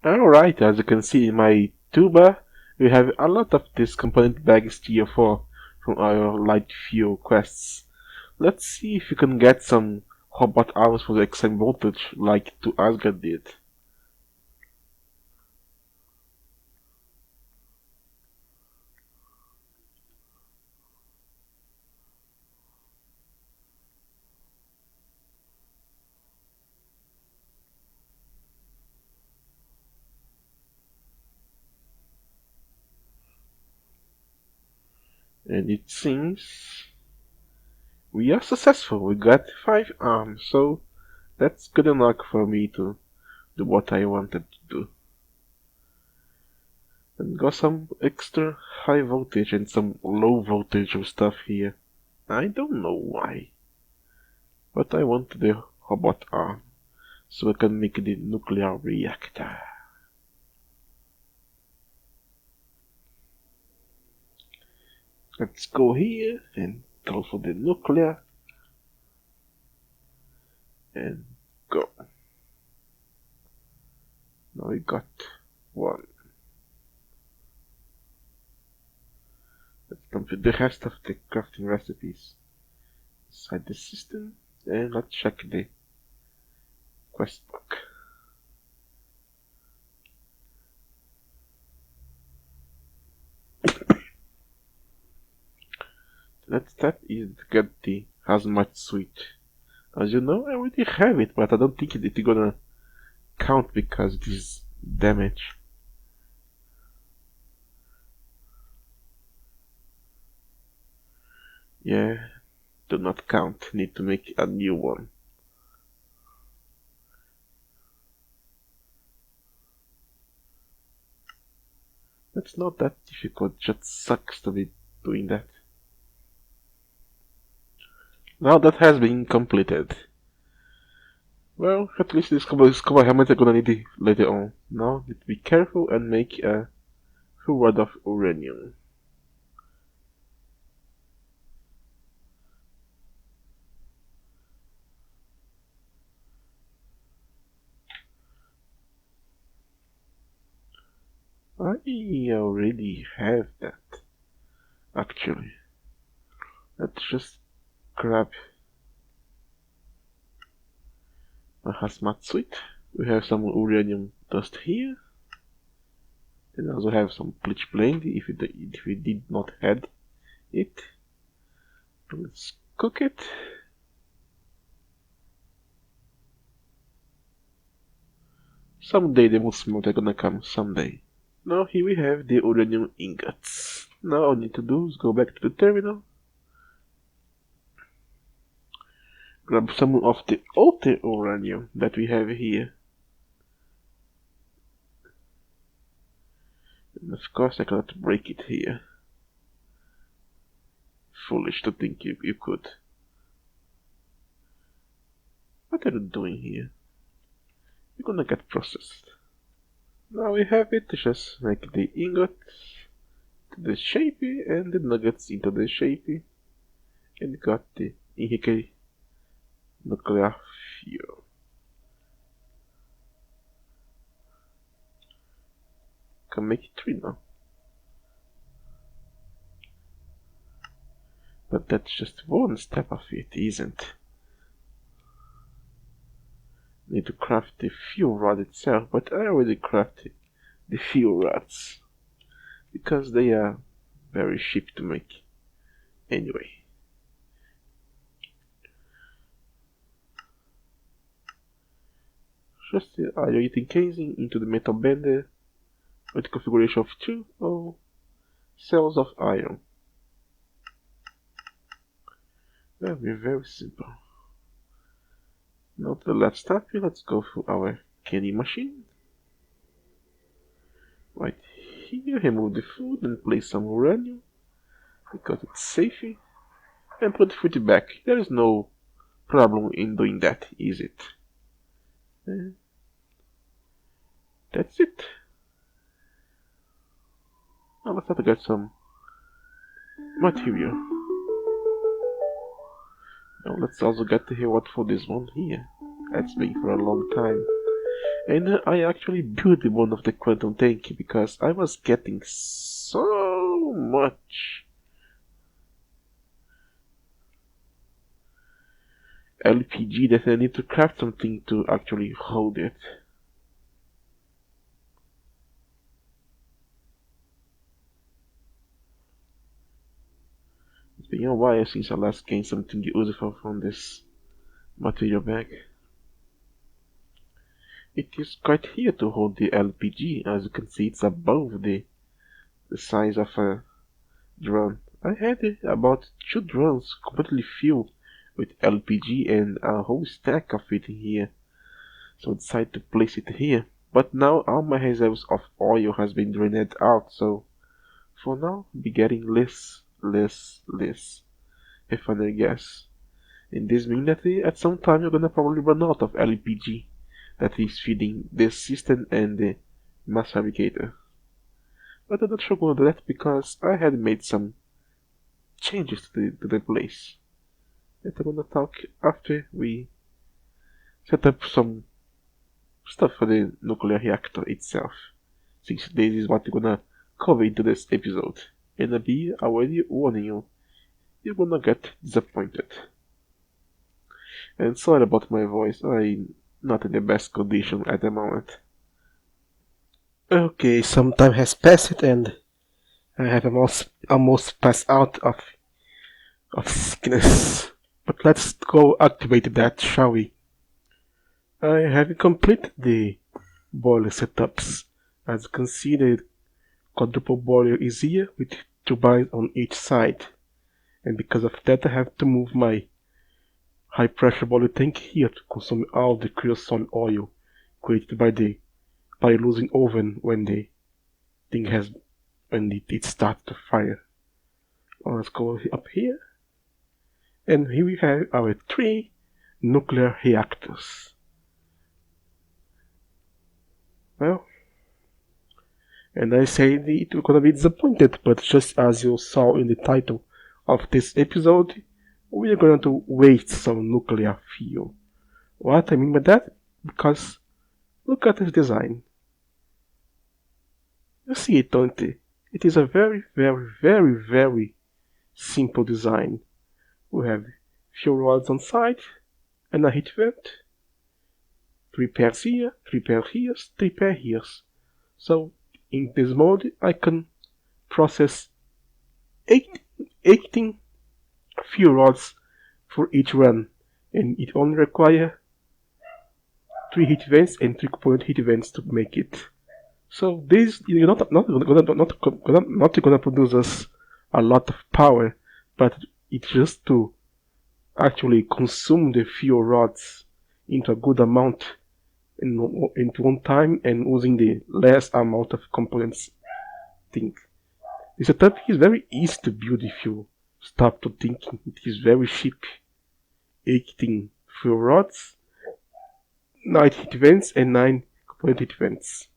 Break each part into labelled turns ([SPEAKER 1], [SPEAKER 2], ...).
[SPEAKER 1] Alright, as you can see in my tuba, we have a lot of this component bags tier 4 from our light fuel quests. Let's see if we can get some robot arms for the extreme voltage like to Asgard did. And it seems we are successful. We got 5 arms, so that's good enough for me to do what I wanted to do. And got some extra high voltage and some low voltage stuff here. I don't know why. But I want the robot arm so I can make the nuclear reactor. Let's go here and go for the nuclear and go. Now we got one. Let's complete the rest of the crafting recipes inside the system and let's check the quest book. Next step is to get the hazmat suit. As you know, I already have it, but I don't think it's gonna count because it is damage. Yeah, do not count. Need to make a new one. That's not that difficult, just sucks to be doing that. Now that has been completed. Well, at least this scuba helmet are gonna need it later on. Now, need to be careful and make a full rod of uranium. I already have that, actually. Let's just grab a hazmat suit. We have some uranium dust here. And also have some bleach blend if we did not had it. Let's cook it. Someday the most smelt are gonna come, someday. Now here we have the uranium ingots. Now all I need to do is go back to the terminal. Grab some of the older uranium that we have here. And of course I cannot break it here. Foolish to think you could. What are you doing here? You're gonna get processed. Now we have it, just make the ingots to the shapey and the nuggets into the shapey. And got the Inhike nuclear fuel. Can make it 3 now. But that's just one step of it, isn't? Need to craft the fuel rod itself, but I already crafted the fuel rods because they are very cheap to make. Anyway. Just the iron casing into the metal bender with configuration of 2 cells of iron. Very simple. Now to the left step, let's go for our candy machine. Right here, remove the food and place some uranium because it's safe. And put the food back. There is no problem in doing that, is it? That's it. Now let's have to get some material. Now let's also get the reward for this one here. That's been for a long time. And I actually built one of the quantum tank because I was getting so much LPG that I need to craft something to actually hold it. It's been a while since I last gained something useful from this material bag. It is quite here to hold the LPG. As you can see, it's above the size of a drum. I had about 2 drums completely filled with LPG and a whole stack of it here. So I decided to place it here. But now all my reserves of oil has been drained out, so for now I'll be getting less refinery gas. And this means that at some time you're gonna probably run out of LPG that is feeding this system and the mass fabricator. But I'm not sure about that because I had made some changes to the place. And I'm gonna talk after we set up some stuff for the nuclear reactor itself. Since this is what we're gonna cover into this episode. And I'll be already warning you, you're gonna get disappointed. And sorry about my voice, I'm not in the best condition at the moment.
[SPEAKER 2] Okay, some time has passed and I have almost passed out of sickness. But let's go activate that, shall we? I have completed the boiler setups. As you can see, the quadruple boiler is here with turbines on each side. And because of that, I have to move my high pressure boiler tank here to consume all the creosote oil created by the pyrolusing oven when the thing has when it starts to fire. Let's go up here, and here we have our 3 nuclear reactors. Well, and I say you're gonna be disappointed, but just as you saw in the title of this episode, we are going to waste some nuclear fuel. What I mean by that? Because look at this design. You see it, don't you? It is a very simple design. We have fuel rods on side and a heat vent. 3 pairs here, 3 pairs here, 3 pairs here. So in this mode I can process 18 fuel rods for each run, and it only requires 3 heat vents and 3 component heat vents to make it. So this you're not gonna produce us a lot of power, but it's just to actually consume the fuel rods into a good amount into one time and using the less amount of components thing. The setup is very easy to build if you stop to thinking. It is very cheap. 18 fuel rods, 9 heat vents and 9 component heat vents.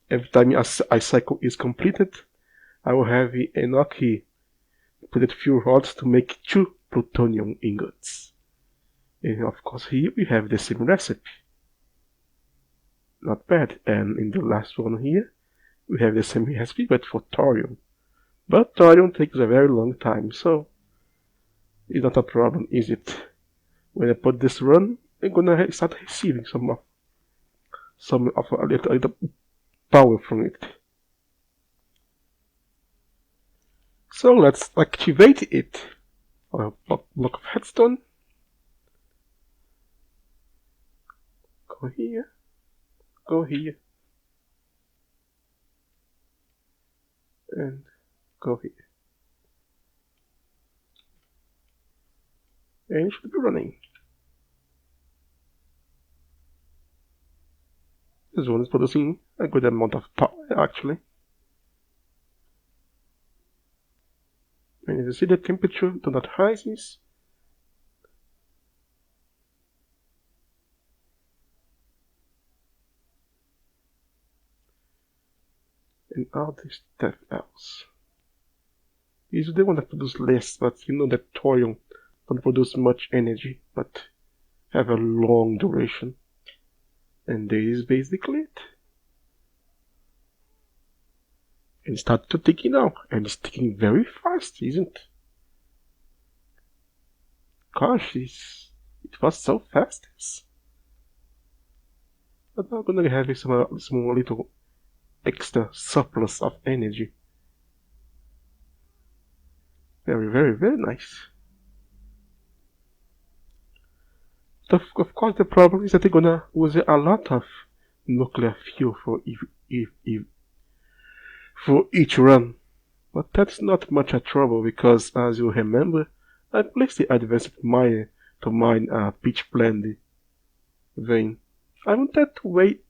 [SPEAKER 2] Every time a cycle is completed, I will have enough put fuel rods to make 2 plutonium ingots. And of course here we have the same recipe. Not bad. And in the last one here, we have the same recipe but for thorium. But thorium takes a very long time, so it's not a problem, is it? When I put this run, I'm gonna start receiving some of a little power from it. So let's activate it. A block of headstone. Go here. Go here. And go here. And it should be running. This one is producing a good amount of power actually. And you see the temperature do not rises. And all this stuff else. These they want to produce less, but you know that thorium don't produce much energy, but have a long duration. And this is basically it. And it started to ticking now, and it's ticking very fast, isn't it? Gosh, it was so fast. But I'm gonna have some small little extra surplus of energy. Very, very, very nice. Of course, the problem is that they're gonna use a lot of nuclear fuel for each run. But that's not much a trouble because, as you remember, I placed the advanced miner to mine a pitch blende vein. I wanted to wait.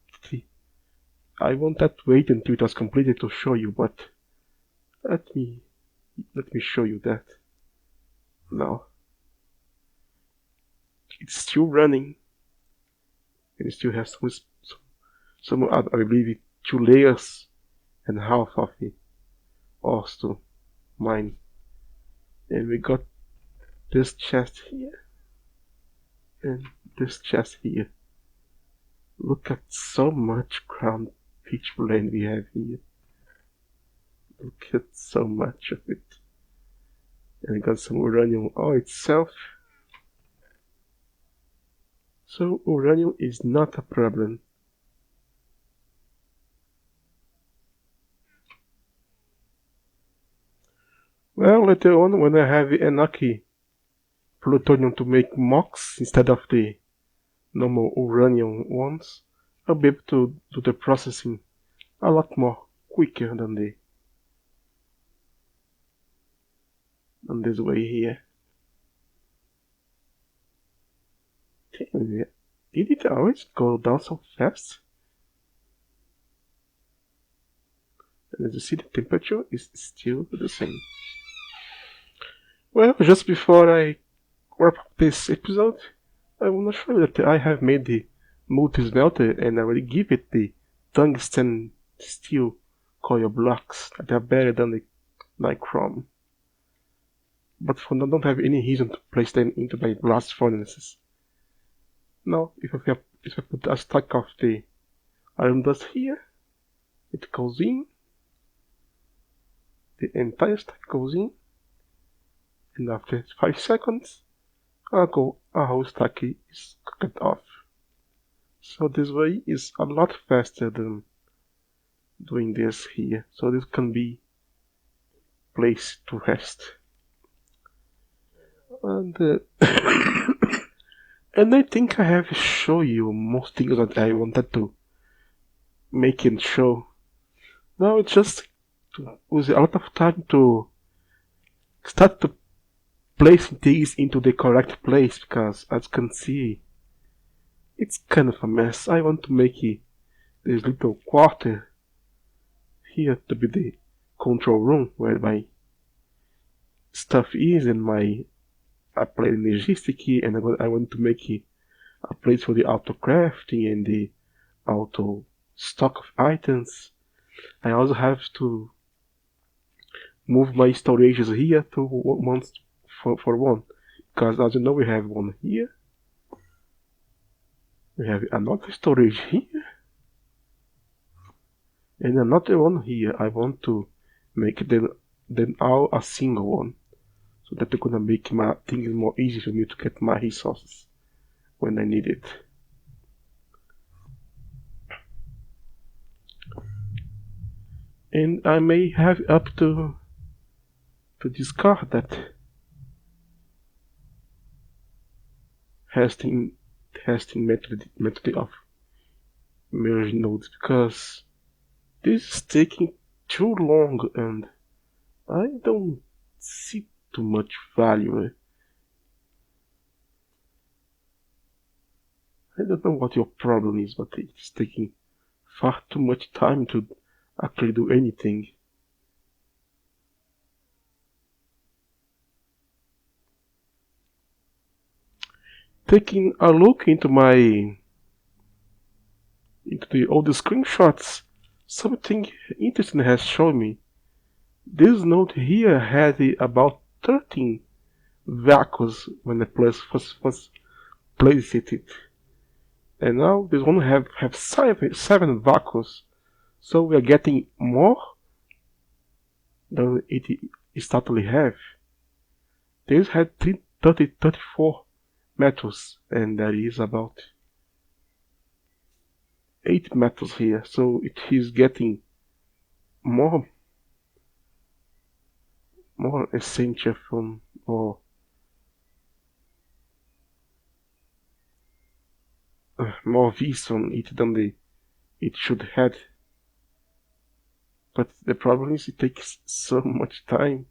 [SPEAKER 2] I wanted to wait until it was completed to show you, but let me show you that now. It's still running, and it still has some I believe 2 layers and half of the ores to mine. And we got this chest here and this chest here. Look at so much ground pitch blende we have here. Look at so much of it. And we got some uranium ore itself. So uranium is not a problem. Well, later on, when I have enough plutonium to make MOX instead of the normal uranium ones, I'll be able to do the processing a lot more quicker than this way here. Did it always go down so fast? And as you see, the temperature is still the same. Well, just before I wrap up this episode, I want to show you that I have made the multi-smelter and I already give it the tungsten steel coil blocks that are better than the nichrome. But for now, I don't have any reason to place them into my blast furnaces. Now, if I put a stack of the iron dust here, it goes in, the entire stack goes in, and after 5 seconds, a whole stack is cooked off. So this way is a lot faster than doing this here. So this can be placed to rest. And and I think I have shown you most things that I wanted to make and show. Now it's just to use a lot of time to start to placing things into the correct place, because as you can see, it's kind of a mess. I want to make this little quarter here to be the control room where my stuff is, and I play the logistic key, and I want to make a place for the auto crafting and the auto stock of items. I also have to move my storages here to one for one, because as you know, we have one here, we have another storage here, and another one here. I want to make them all a single one, so that they're gonna make my things more easy for me to get my resources when I need it. And I may have up to discard that hasting method of merge nodes, because this is taking too long and I don't see too much value. I don't know what your problem is, but it's taking far too much time to actually do anything. Taking a look into the old screenshots, something interesting has shown me. This node here had about 13 vacuums when I first placed it. And now this one have seven vacuums, so we are getting more than it startly have. This had 34 metals, and there is about 8 metals here, so it is getting more essential from or more V's on it than it should have. But the problem is it takes so much time.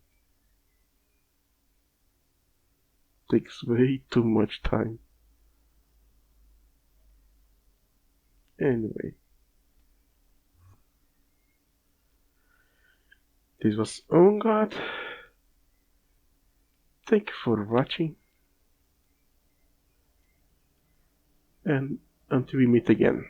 [SPEAKER 2] It takes way too much time. Anyway, this was On God. Thank you for watching, and until we meet again.